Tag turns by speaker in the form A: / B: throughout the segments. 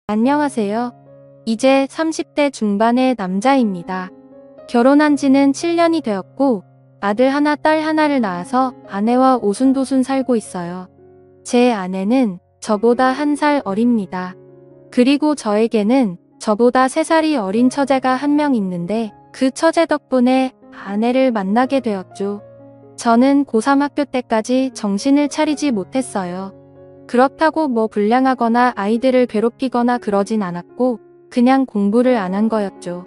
A: 안녕하세요. 이제 30대 중반의 남자입니다. 결혼한 지는 7년이 되었고 아들 하나 딸 하나를 낳아서 아내와 오순도순 살고 있어요. 제 아내는 저보다 1살 어립니다. 그리고 저에게는 저보다 3살이 어린 처제가 한 명 있는데 그 처제 덕분에 아내를 만나게 되었죠. 저는 고3 학교 때까지 정신을 차리지 못했어요. 그렇다고 뭐 불량하거나 아이들을 괴롭히거나 그러진 않았고 그냥 공부를 안 한 거였죠.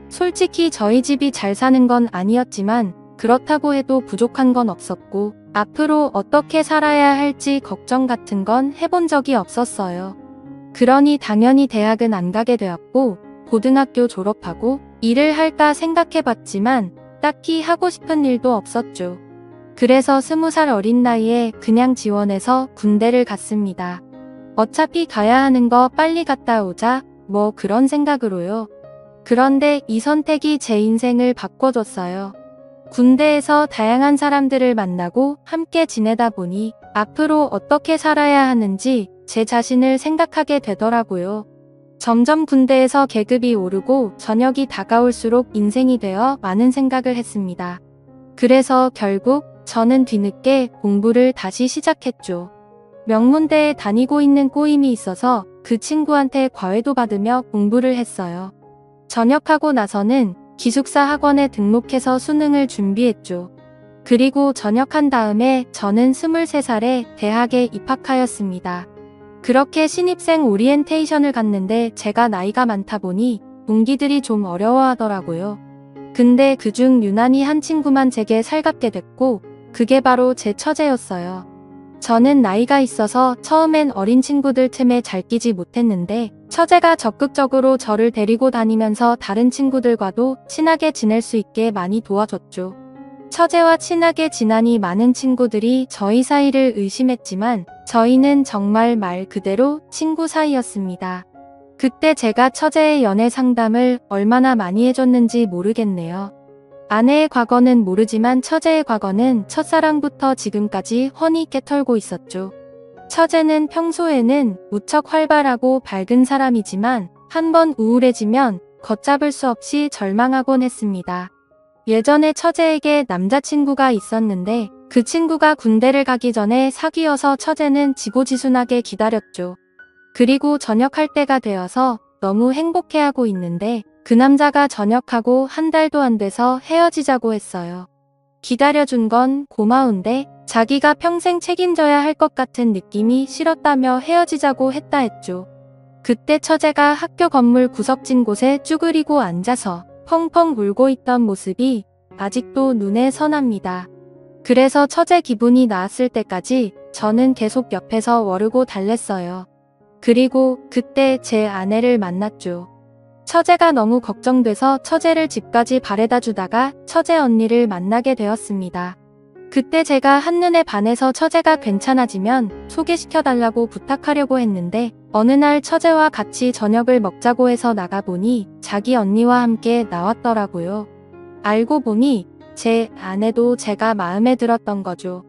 A: 솔직히 저희 집이 잘 사는 건 아니었지만 그렇다고 해도 부족한 건 없었고 앞으로 어떻게 살아야 할지 걱정 같은 건 해본 적이 없었어요. 그러니 당연히 대학은 안 가게 되었고 고등학교 졸업하고 일을 할까 생각해봤지만 딱히 하고 싶은 일도 없었죠. 그래서 20살 어린 나이에 그냥 지원해서 군대를 갔습니다. 어차피 가야 하는 거 빨리 갔다 오자 뭐 그런 생각으로요. 그런데 이 선택이 제 인생을 바꿔줬어요. 군대에서 다양한 사람들을 만나고 함께 지내다 보니 앞으로 어떻게 살아야 하는지 제 자신을 생각하게 되더라고요. 점점 군대에서 계급이 오르고 저녁이 다가올수록 인생이 되어 많은 생각을 했습니다. 그래서 결국 저는 뒤늦게 공부를 다시 시작했죠. 명문대에 다니고 있는 꼬임이 있어서 그 친구한테 과외도 받으며 공부를 했어요. 전역하고 나서는 기숙사 학원에 등록해서 수능을 준비했죠. 그리고 전역한 다음에 저는 23살에 대학에 입학하였습니다. 그렇게 신입생 오리엔테이션을 갔는데 제가 나이가 많다 보니 동기들이 좀 어려워하더라고요. 근데 그중 유난히 한 친구만 제게 살갑게 됐고 그게 바로 제 처제였어요. 저는 나이가 있어서 처음엔 어린 친구들 틈에 잘 끼지 못했는데 처제가 적극적으로 저를 데리고 다니면서 다른 친구들과도 친하게 지낼 수 있게 많이 도와줬죠. 처제와 친하게 지나니 많은 친구들이 저희 사이를 의심했지만 저희는 정말 말 그대로 친구 사이였습니다. 그때 제가 처제의 연애 상담을 얼마나 많이 해줬는지 모르겠네요. 아내의 과거는 모르지만 처제의 과거는 첫사랑부터 지금까지 훤히 깨털고 있었죠. 처제는 평소에는 무척 활발하고 밝은 사람이지만 한번 우울해지면 걷잡을 수 없이 절망하곤 했습니다. 예전에 처제에게 남자친구가 있었는데 그 친구가 군대를 가기 전에 사귀어서 처제는 지고지순하게 기다렸죠. 그리고 전역할 때가 되어서 너무 행복해하고 있는데 그 남자가 전역하고 한 달도 안 돼서 헤어지자고 했어요. 기다려준 건 고마운데 자기가 평생 책임져야 할 것 같은 느낌이 싫었다며 헤어지자고 했다 했죠. 그때 처제가 학교 건물 구석진 곳에 쭈그리고 앉아서 펑펑 울고 있던 모습이 아직도 눈에 선합니다. 그래서 처제 기분이 나았을 때까지 저는 계속 옆에서 워르고 달랬어요. 그리고 그때 제 아내를 만났죠. 처제가 너무 걱정돼서 처제를 집까지 바래다 주다가 처제 언니를 만나게 되었습니다. 그때 제가 한눈에 반해서 처제가 괜찮아지면 소개시켜달라고 부탁하려고 했는데 어느 날 처제와 같이 저녁을 먹자고 해서 나가보니 자기 언니와 함께 나왔더라고요. 알고 보니 제 아내도 제가 마음에 들었던 거죠.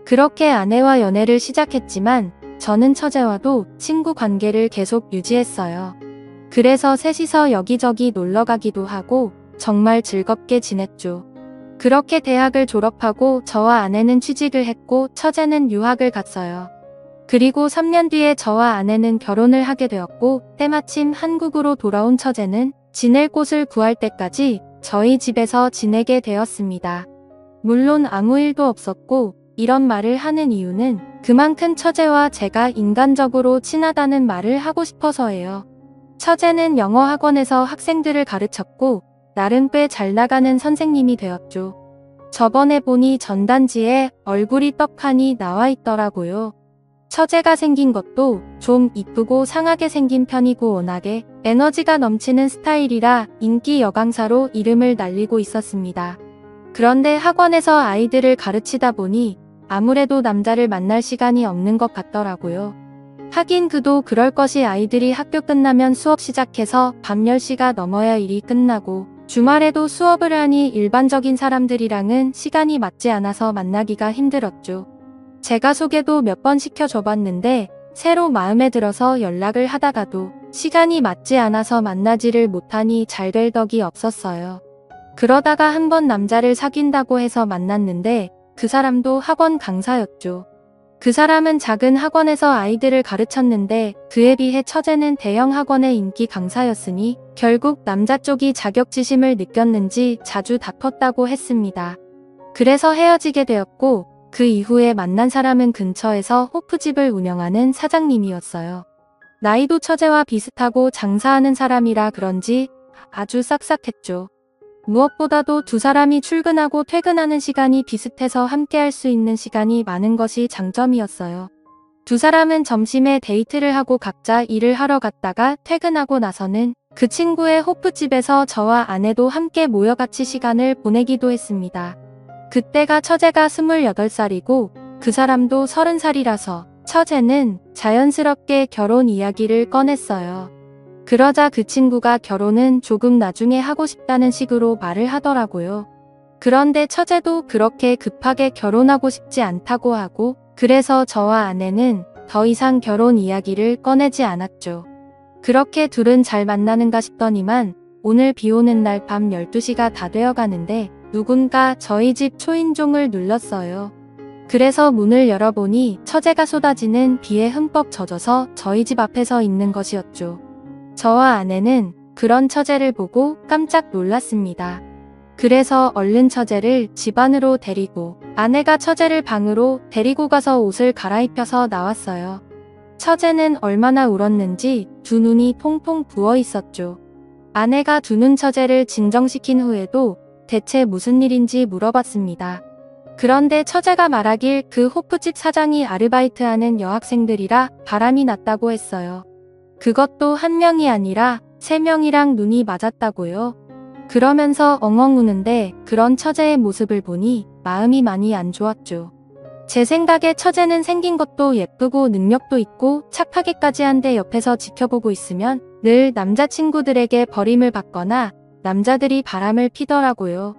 A: 그렇게 아내와 연애를 시작했지만 저는 처제와도 친구 관계를 계속 유지했어요. 그래서 셋이서 여기저기 놀러가기도 하고 정말 즐겁게 지냈죠. 그렇게 대학을 졸업하고 저와 아내는 취직을 했고 처제는 유학을 갔어요. 그리고 3년 뒤에 저와 아내는 결혼을 하게 되었고 때마침 한국으로 돌아온 처제는 지낼 곳을 구할 때까지 저희 집에서 지내게 되었습니다. 물론 아무 일도 없었고 이런 말을 하는 이유는 그만큼 처제와 제가 인간적으로 친하다는 말을 하고 싶어서예요. 처제는 영어 학원에서 학생들을 가르쳤고 나름 꽤 잘 나가는 선생님이 되었죠. 저번에 보니 전단지에 얼굴이 떡하니 나와 있더라고요. 처제가 생긴 것도 좀 이쁘고 상하게 생긴 편이고 워낙에 에너지가 넘치는 스타일이라 인기 여강사로 이름을 날리고 있었습니다. 그런데 학원에서 아이들을 가르치다 보니 아무래도 남자를 만날 시간이 없는 것 같더라고요. 하긴 그도 그럴 것이 아이들이 학교 끝나면 수업 시작해서 밤 10시가 넘어야 일이 끝나고 주말에도 수업을 하니 일반적인 사람들이랑은 시간이 맞지 않아서 만나기가 힘들었죠. 제가 소개도 몇 번 시켜줘봤는데 새로 마음에 들어서 연락을 하다가도 시간이 맞지 않아서 만나지를 못하니 잘 될 덕이 없었어요. 그러다가 한 번 남자를 사귄다고 해서 만났는데 그 사람도 학원 강사였죠. 그 사람은 작은 학원에서 아이들을 가르쳤는데 그에 비해 처제는 대형 학원의 인기 강사였으니 결국 남자 쪽이 자격지심을 느꼈는지 자주 다퉜다고 했습니다. 그래서 헤어지게 되었고 그 이후에 만난 사람은 근처에서 호프집을 운영하는 사장님이었어요. 나이도 처제와 비슷하고 장사하는 사람이라 그런지 아주 싹싹했죠. 무엇보다도 두 사람이 출근하고 퇴근하는 시간이 비슷해서 함께할 수 있는 시간이 많은 것이 장점이었어요. 두 사람은 점심에 데이트를 하고 각자 일을 하러 갔다가 퇴근하고 나서는 그 친구의 호프집에서 저와 아내도 함께 모여 같이 시간을 보내기도 했습니다. 그때가 처제가 28살이고 그 사람도 30살이라서 처제는 자연스럽게 결혼 이야기를 꺼냈어요. 그러자 그 친구가 결혼은 조금 나중에 하고 싶다는 식으로 말을 하더라고요. 그런데 처제도 그렇게 급하게 결혼하고 싶지 않다고 하고 그래서 저와 아내는 더 이상 결혼 이야기를 꺼내지 않았죠. 그렇게 둘은 잘 만나는가 싶더니만 오늘 비 오는 날 밤 12시가 다 되어 가는데 누군가 저희 집 초인종을 눌렀어요. 그래서 문을 열어보니 처제가 쏟아지는 비에 흠뻑 젖어서 저희 집 앞에 서 있는 것이었죠. 저와 아내는 그런 처제를 보고 깜짝 놀랐습니다. 그래서 얼른 처제를 집 안으로 데리고 아내가 처제를 방으로 데리고 가서 옷을 갈아입혀서 나왔어요. 처제는 얼마나 울었는지 두 눈이 퐁퐁 부어 있었죠. 아내가 두 눈 처제를 진정시킨 후에도 대체 무슨 일인지 물어봤습니다. 그런데 처제가 말하길 그 호프집 사장이 아르바이트하는 여학생들이라 바람이 났다고 했어요. 그것도 한 명이 아니라 3명이랑 눈이 맞았다고요. 그러면서 엉엉 우는데 그런 처제의 모습을 보니 마음이 많이 안 좋았죠. 제 생각에 처제는 생긴 것도 예쁘고 능력도 있고 착하기까지 한데 옆에서 지켜보고 있으면 늘 남자친구들에게 버림을 받거나 남자들이 바람을 피더라고요.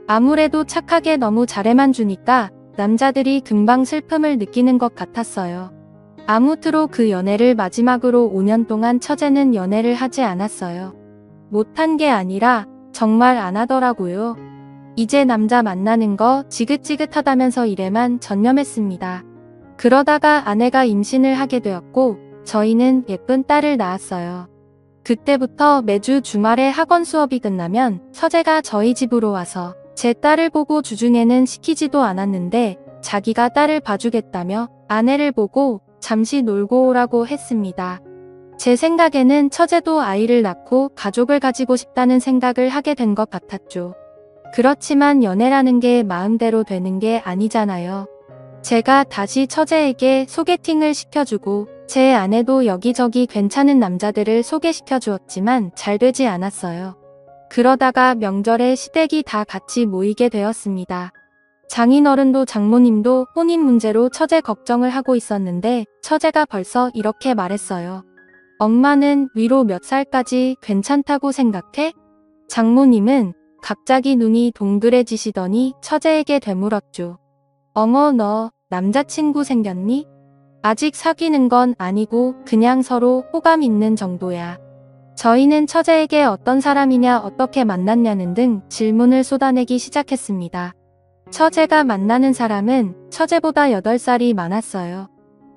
A: 아무래도 착하게 너무 잘해만 주니까 남자들이 금방 슬픔을 느끼는 것 같았어요. 아무쪼록 그 연애를 마지막으로 5년 동안 처제는 연애를 하지 않았어요. 못한 게 아니라 정말 안 하더라고요. 이제 남자 만나는 거 지긋지긋하다면서 일에만 전념했습니다. 그러다가 아내가 임신을 하게 되었고 저희는 예쁜 딸을 낳았어요. 그때부터 매주 주말에 학원 수업이 끝나면 처제가 저희 집으로 와서 제 딸을 보고 주중에는 시키지도 않았는데 자기가 딸을 봐주겠다며 아내를 보고 잠시 놀고 오라고 했습니다. 제 생각에는 처제도 아이를 낳고 가족을 가지고 싶다는 생각을 하게 된 것 같았죠. 그렇지만 연애라는 게 마음대로 되는 게 아니잖아요. 제가 다시 처제에게 소개팅을 시켜주고 제 아내도 여기저기 괜찮은 남자들을 소개시켜 주었지만 잘 되지 않았어요. 그러다가 명절에 시댁이 다 같이 모이게 되었습니다. 장인어른도 장모님도 혼인 문제로 처제 걱정을 하고 있었는데 처제가 벌써 이렇게 말했어요. 엄마는 위로 몇 살까지 괜찮다고 생각해? 장모님은 갑자기 눈이 동그래지시더니 처제에게 되물었죠. 어머 너 남자친구 생겼니? 아직 사귀는 건 아니고 그냥 서로 호감 있는 정도야. 저희는 처제에게 어떤 사람이냐 어떻게 만났냐는 등 질문을 쏟아내기 시작했습니다. 처제가 만나는 사람은 처제보다 8살이 많았어요.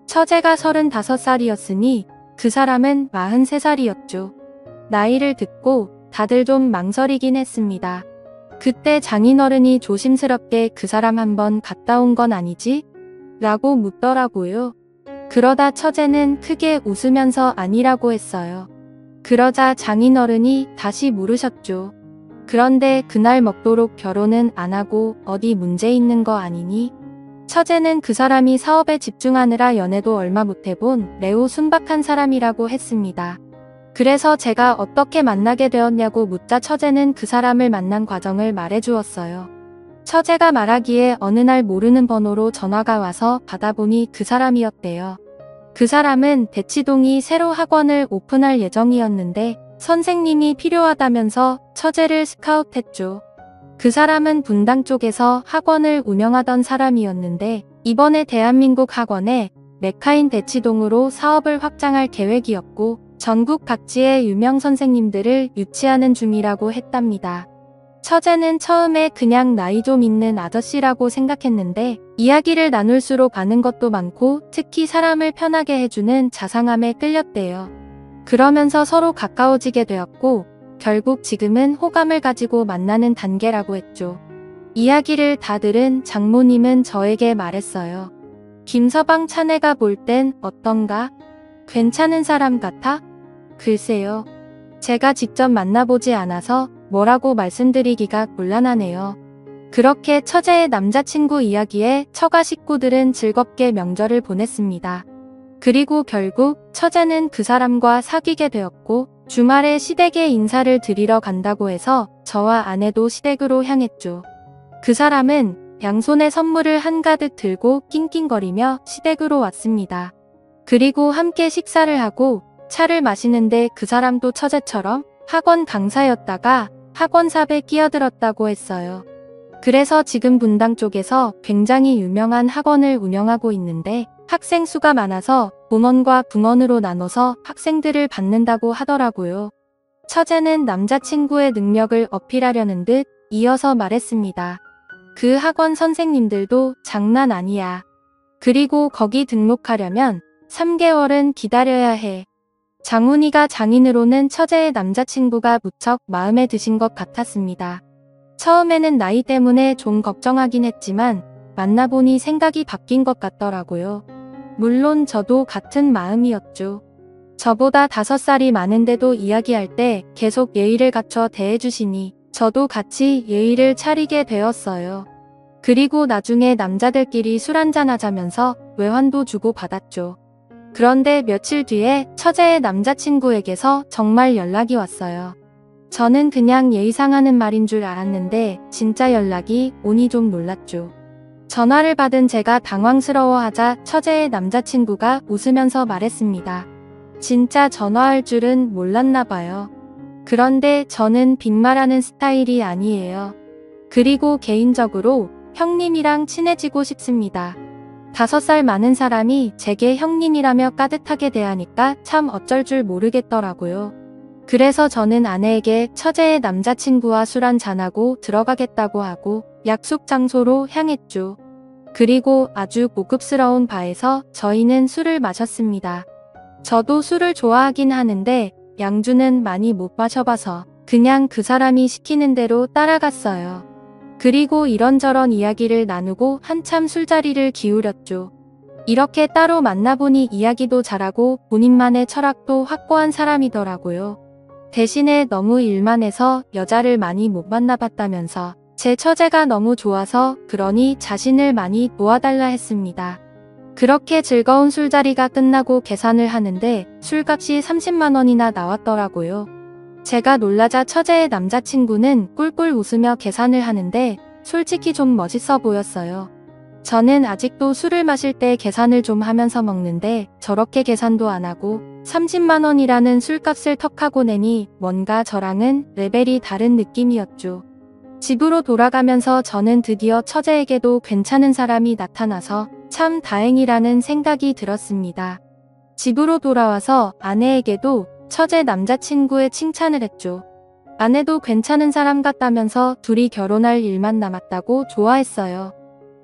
A: 처제가 35살이었으니 그 사람은 43살이었죠. 나이를 듣고 다들 좀 망설이긴 했습니다. 그때 장인어른이 조심스럽게 그 사람 한번 갔다 온 건 아니지? 라고 묻더라고요. 그러다 처제는 크게 웃으면서 아니라고 했어요. 그러자 장인어른이 다시 물으셨죠. 그런데 그날 먹도록 결혼은 안 하고 어디 문제 있는 거 아니니? 처제는 그 사람이 사업에 집중하느라 연애도 얼마 못 해본 매우 순박한 사람이라고 했습니다. 그래서 제가 어떻게 만나게 되었냐고 묻자 처제는 그 사람을 만난 과정을 말해주었어요. 처제가 말하기에 어느 날 모르는 번호로 전화가 와서 받아보니 그 사람이었대요. 그 사람은 대치동이 새로 학원을 오픈할 예정이었는데 선생님이 필요하다면서 처제를 스카웃했죠. 그 사람은 분당 쪽에서 학원을 운영하던 사람이었는데 이번에 대한민국 학원에 메카인 대치동으로 사업을 확장할 계획이었고 전국 각지의 유명 선생님들을 유치하는 중이라고 했답니다. 처제는 처음에 그냥 나이 좀 있는 아저씨라고 생각했는데 이야기를 나눌수록 아는 것도 많고 특히 사람을 편하게 해주는 자상함에 끌렸대요. 그러면서 서로 가까워지게 되었고 결국 지금은 호감을 가지고 만나는 단계라고 했죠. 이야기를 다 들은 장모님은 저에게 말했어요. 김서방 차내가 볼 땐 어떤가? 괜찮은 사람 같아? 글쎄요. 제가 직접 만나보지 않아서 뭐라고 말씀드리기가 곤란하네요. 그렇게 처제의 남자친구 이야기에 처가 식구들은 즐겁게 명절을 보냈습니다. 그리고 결국 처제는 그 사람과 사귀게 되었고 주말에 시댁에 인사를 드리러 간다고 해서 저와 아내도 시댁으로 향했죠. 그 사람은 양손에 선물을 한가득 들고 낑낑거리며 시댁으로 왔습니다. 그리고 함께 식사를 하고 차를 마시는데 그 사람도 처제처럼 학원 강사였다가 학원 사업에 끼어들었다고 했어요. 그래서 지금 분당 쪽에서 굉장히 유명한 학원을 운영하고 있는데 학생 수가 많아서 본원과 분원으로 나눠서 학생들을 받는다고 하더라고요. 처제는 남자친구의 능력을 어필하려는 듯 이어서 말했습니다. 그 학원 선생님들도 장난 아니야. 그리고 거기 등록하려면 3개월은 기다려야 해. 장훈이가 장인으로는 처제의 남자친구가 무척 마음에 드신 것 같았습니다. 처음에는 나이 때문에 좀 걱정하긴 했지만 만나보니 생각이 바뀐 것 같더라고요. 물론 저도 같은 마음이었죠. 저보다 5살이 많은데도 이야기할 때 계속 예의를 갖춰 대해주시니 저도 같이 예의를 차리게 되었어요. 그리고 나중에 남자들끼리 술 한잔 하자면서 외환도 주고 받았죠. 그런데 며칠 뒤에 처제의 남자친구에게서 정말 연락이 왔어요. 저는 그냥 예의상 하는 말인 줄 알았는데 진짜 연락이 오니 좀 놀랐죠. 전화를 받은 제가 당황스러워하자 처제의 남자친구가 웃으면서 말했습니다. 진짜 전화할 줄은 몰랐나 봐요. 그런데 저는 빈말하는 스타일이 아니에요. 그리고 개인적으로 형님이랑 친해지고 싶습니다. 5살 많은 사람이 제게 형님이라며 따뜻하게 대하니까 참 어쩔 줄 모르겠더라고요. 그래서 저는 아내에게 처제의 남자친구와 술 한잔하고 들어가겠다고 하고 약속 장소로 향했죠. 그리고 아주 고급스러운 바에서 저희는 술을 마셨습니다. 저도 술을 좋아하긴 하는데 양주는 많이 못 마셔봐서 그냥 그 사람이 시키는 대로 따라갔어요. 그리고 이런저런 이야기를 나누고 한참 술자리를 기울였죠. 이렇게 따로 만나보니 이야기도 잘하고 본인만의 철학도 확고한 사람이더라고요. 대신에 너무 일만 해서 여자를 많이 못 만나봤다면서 제 처제가 너무 좋아서 그러니 자신을 많이 도와달라 했습니다. 그렇게 즐거운 술자리가 끝나고 계산을 하는데 술값이 30만 원이나 나왔더라고요. 제가 놀라자 처제의 남자친구는 꿀꿀 웃으며 계산을 하는데 솔직히 좀 멋있어 보였어요. 저는 아직도 술을 마실 때 계산을 좀 하면서 먹는데 저렇게 계산도 안 하고 30만 원이라는 술값을 턱하고 내니 뭔가 저랑은 레벨이 다른 느낌이었죠. 집으로 돌아가면서 저는 드디어 처제에게도 괜찮은 사람이 나타나서 참 다행이라는 생각이 들었습니다. 집으로 돌아와서 아내에게도 처제 남자친구의 칭찬을 했죠. 아내도 괜찮은 사람 같다면서 둘이 결혼할 일만 남았다고 좋아했어요.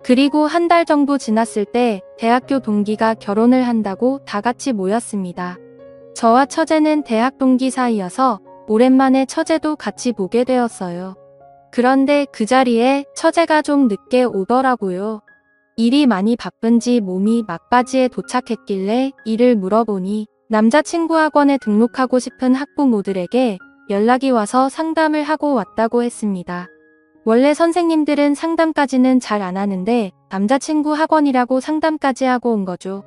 A: 그리고 한 달 정도 지났을 때 대학교 동기가 결혼을 한다고 다 같이 모였습니다. 저와 처제는 대학 동기 사이여서 오랜만에 처제도 같이 보게 되었어요. 그런데 그 자리에 처제가 좀 늦게 오더라고요. 일이 많이 바쁜지 몸이 막바지에 도착했길래 일을 물어보니 남자친구 학원에 등록하고 싶은 학부모들에게 연락이 와서 상담을 하고 왔다고 했습니다. 원래 선생님들은 상담까지는 잘 안 하는데 남자친구 학원이라고 상담까지 하고 온 거죠.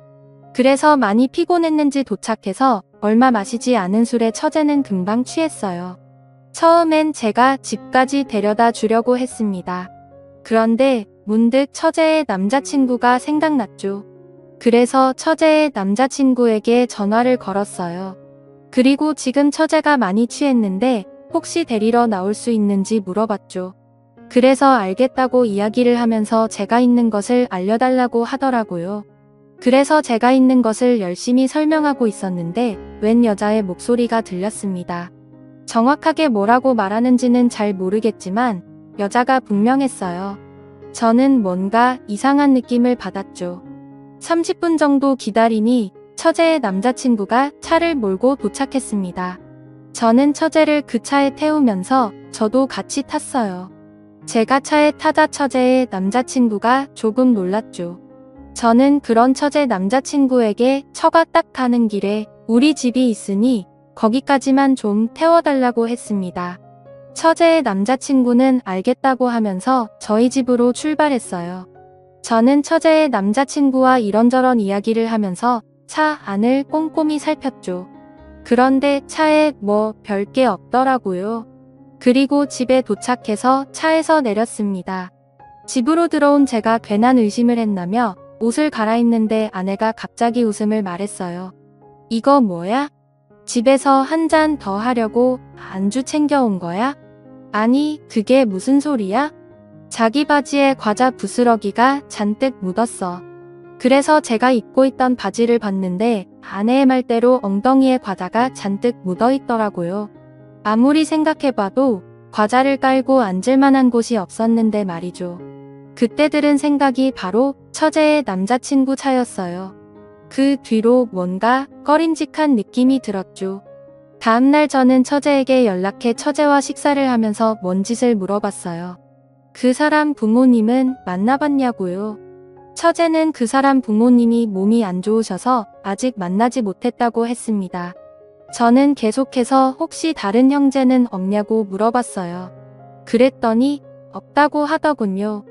A: 그래서 많이 피곤했는지 도착해서 얼마 마시지 않은 술에 처제는 금방 취했어요. 처음엔 제가 집까지 데려다 주려고 했습니다. 그런데 문득 처제의 남자친구가 생각났죠. 그래서 처제의 남자친구에게 전화를 걸었어요. 그리고 지금 처제가 많이 취했는데 혹시 데리러 나올 수 있는지 물어봤죠. 그래서 알겠다고 이야기를 하면서 제가 있는 것을 알려달라고 하더라고요. 그래서 제가 있는 것을 열심히 설명하고 있었는데 웬 여자의 목소리가 들렸습니다. 정확하게 뭐라고 말하는지는 잘 모르겠지만 여자가 분명했어요. 저는 뭔가 이상한 느낌을 받았죠. 30분 정도 기다리니 처제의 남자친구가 차를 몰고 도착했습니다. 저는 처제를 그 차에 태우면서 저도 같이 탔어요. 제가 차에 타자 처제의 남자친구가 조금 놀랐죠. 저는 그런 처제 남자친구에게 처가 딱 가는 길에 우리 집이 있으니 거기까지만 좀 태워달라고 했습니다. 처제의 남자친구는 알겠다고 하면서 저희 집으로 출발했어요. 저는 처제의 남자친구와 이런저런 이야기를 하면서 차 안을 꼼꼼히 살폈죠. 그런데 차에 뭐 별게 없더라고요. 그리고 집에 도착해서 차에서 내렸습니다. 집으로 들어온 제가 괜한 의심을 했나며 옷을 갈아입는데 아내가 갑자기 웃음을 말했어요. 이거 뭐야? 집에서 한 잔 더 하려고 안주 챙겨온 거야? 아니, 그게 무슨 소리야? 자기 바지에 과자 부스러기가 잔뜩 묻었어. 그래서 제가 입고 있던 바지를 봤는데 아내의 말대로 엉덩이에 과자가 잔뜩 묻어 있더라고요. 아무리 생각해봐도 과자를 깔고 앉을 만한 곳이 없었는데 말이죠. 그때 들은 생각이 바로 처제의 남자친구 차였어요. 그 뒤로 뭔가 꺼림직한 느낌이 들었죠. 다음날 저는 처제에게 연락해 처제와 식사를 하면서 뭔 짓을 물어봤어요. 그 사람 부모님은 만나봤냐고요. 처제는 그 사람 부모님이 몸이 안 좋으셔서 아직 만나지 못했다고 했습니다. 저는 계속해서 혹시 다른 형제는 없냐고 물어봤어요. 그랬더니 없다고 하더군요.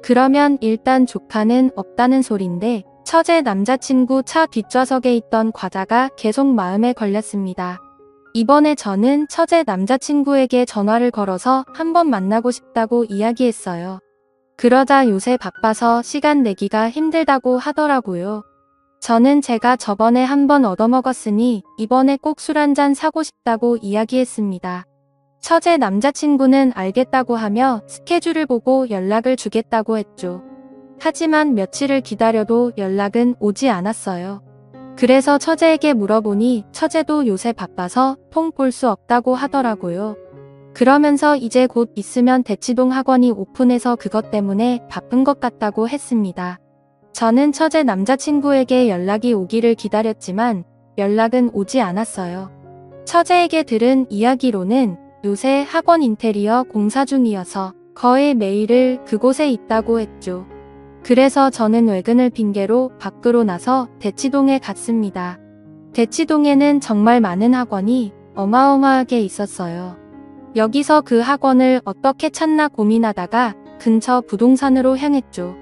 A: 그러면 일단 조카는 없다는 소린데 처제 남자친구 차 뒷좌석에 있던 과자가 계속 마음에 걸렸습니다. 이번에 저는 처제 남자친구에게 전화를 걸어서 한번 만나고 싶다고 이야기했어요. 그러자 요새 바빠서 시간 내기가 힘들다고 하더라고요. 저는 제가 저번에 한번 얻어먹었으니 이번에 꼭 술 한잔 사고 싶다고 이야기했습니다. 처제 남자친구는 알겠다고 하며 스케줄을 보고 연락을 주겠다고 했죠. 하지만 며칠을 기다려도 연락은 오지 않았어요. 그래서 처제에게 물어보니 처제도 요새 바빠서 통 볼 수 없다고 하더라고요. 그러면서 이제 곧 있으면 대치동 학원이 오픈해서 그것 때문에 바쁜 것 같다고 했습니다. 저는 처제 남자친구에게 연락이 오기를 기다렸지만 연락은 오지 않았어요. 처제에게 들은 이야기로는 요새 학원 인테리어 공사 중이어서 거의 매일을 그곳에 있다고 했죠. 그래서 저는 외근을 핑계로 밖으로 나서 대치동에 갔습니다. 대치동에는 정말 많은 학원이 어마어마하게 있었어요. 여기서 그 학원을 어떻게 찾나 고민하다가 근처 부동산으로 향했죠.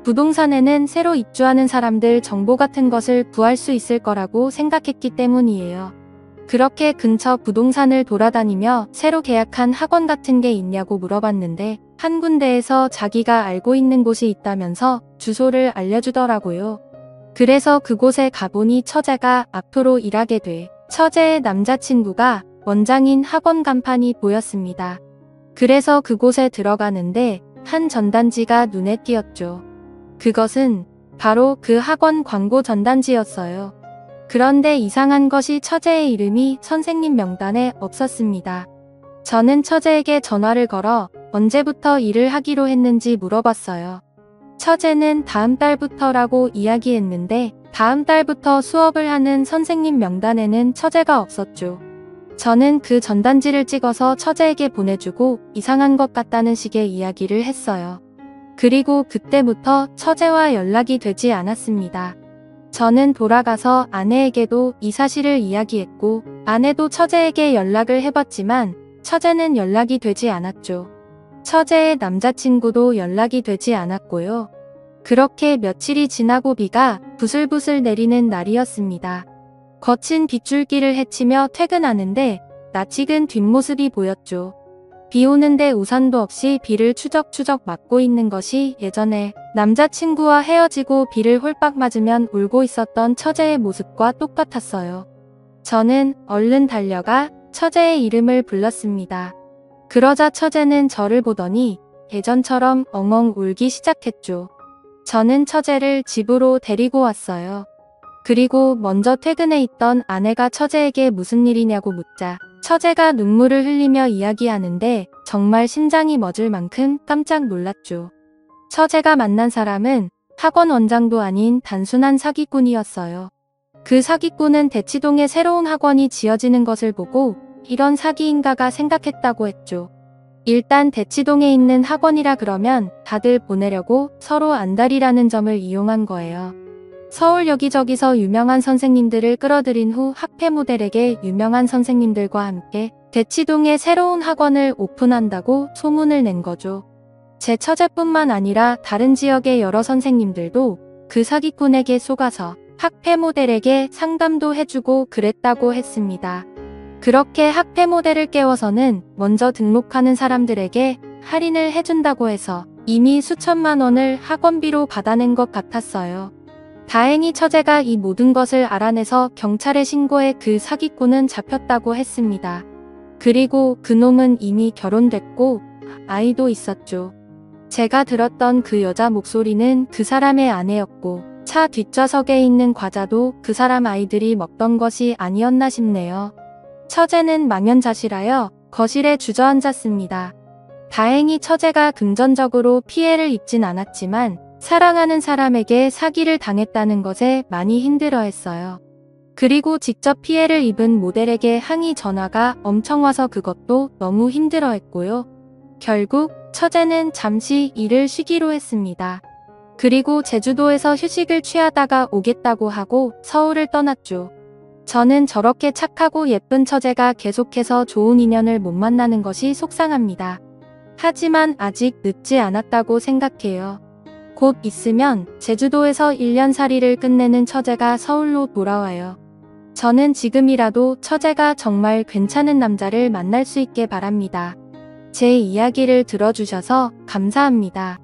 A: 부동산에는 새로 입주하는 사람들 정보 같은 것을 구할 수 있을 거라고 생각했기 때문이에요. 그렇게 근처 부동산을 돌아다니며 새로 계약한 학원 같은 게 있냐고 물어봤는데 한 군데에서 자기가 알고 있는 곳이 있다면서 주소를 알려주더라고요. 그래서 그곳에 가보니 처제가 앞으로 일하게 돼 처제의 남자친구가 원장인 학원 간판이 보였습니다. 그래서 그곳에 들어가는데 한 전단지가 눈에 띄었죠. 그것은 바로 그 학원 광고 전단지였어요. 그런데 이상한 것이 처제의 이름이 선생님 명단에 없었습니다. 저는 처제에게 전화를 걸어 언제부터 일을 하기로 했는지 물어봤어요. 처제는 다음 달부터라고 이야기했는데 다음 달부터 수업을 하는 선생님 명단에는 처제가 없었죠. 저는 그 전단지를 찍어서 처제에게 보내주고 이상한 것 같다는 식의 이야기를 했어요. 그리고 그때부터 처제와 연락이 되지 않았습니다. 저는 돌아가서 아내에게도 이 사실을 이야기했고 아내도 처제에게 연락을 해봤지만 처제는 연락이 되지 않았죠. 처제의 남자친구도 연락이 되지 않았고요. 그렇게 며칠이 지나고 비가 부슬부슬 내리는 날이었습니다. 거친 빗줄기를 헤치며 퇴근하는데 낯익은 뒷모습이 보였죠. 비 오는데 우산도 없이 비를 추적추적 맞고 있는 것이 예전에 남자친구와 헤어지고 비를 홀딱 맞으면 울고 있었던 처제의 모습과 똑같았어요. 저는 얼른 달려가 처제의 이름을 불렀습니다. 그러자 처제는 저를 보더니 예전처럼 엉엉 울기 시작했죠. 저는 처제를 집으로 데리고 왔어요. 그리고 먼저 퇴근해 있던 아내가 처제에게 무슨 일이냐고 묻자 처제가 눈물을 흘리며 이야기하는데 정말 심장이 멎을 만큼 깜짝 놀랐죠. 처제가 만난 사람은 학원 원장도 아닌 단순한 사기꾼이었어요. 그 사기꾼은 대치동에 새로운 학원이 지어지는 것을 보고 이런 사기인가가 생각했다고 했죠. 일단 대치동에 있는 학원이라 그러면 다들 보내려고 서로 안달이라는 점을 이용한 거예요. 서울 여기저기서 유명한 선생님들을 끌어들인 후 학패 모델에게 유명한 선생님들과 함께 대치동에 새로운 학원을 오픈한다고 소문을 낸 거죠. 제 처제뿐만 아니라 다른 지역의 여러 선생님들도 그 사기꾼에게 속아서 학패 모델에게 상담도 해주고 그랬다고 했습니다. 그렇게 학패 모델을 깨워서는 먼저 등록하는 사람들에게 할인을 해준다고 해서 이미 수천만 원을 학원비로 받아낸 것 같았어요. 다행히 처제가 이 모든 것을 알아내서 경찰에 신고해 그 사기꾼은 잡혔다고 했습니다. 그리고 그놈은 이미 결혼됐고 아이도 있었죠. 제가 들었던 그 여자 목소리는 그 사람의 아내였고 차 뒷좌석에 있는 과자도 그 사람 아이들이 먹던 것이 아니었나 싶네요. 처제는 망연자실하여 거실에 주저앉았습니다. 다행히 처제가 금전적으로 피해를 입진 않았지만 사랑하는 사람에게 사기를 당했다는 것에 많이 힘들어했어요. 그리고 직접 피해를 입은 모델에게 항의 전화가 엄청 와서 그것도 너무 힘들어했고요. 결국 처제는 잠시 일을 쉬기로 했습니다. 그리고 제주도에서 휴식을 취하다가 오겠다고 하고 서울을 떠났죠. 저는 저렇게 착하고 예쁜 처제가 계속해서 좋은 인연을 못 만나는 것이 속상합니다. 하지만 아직 늦지 않았다고 생각해요. 곧 있으면 제주도에서 1년살이를 끝내는 처제가 서울로 돌아와요. 저는 지금이라도 처제가 정말 괜찮은 남자를 만날 수 있게 바랍니다. 제 이야기를 들어주셔서 감사합니다.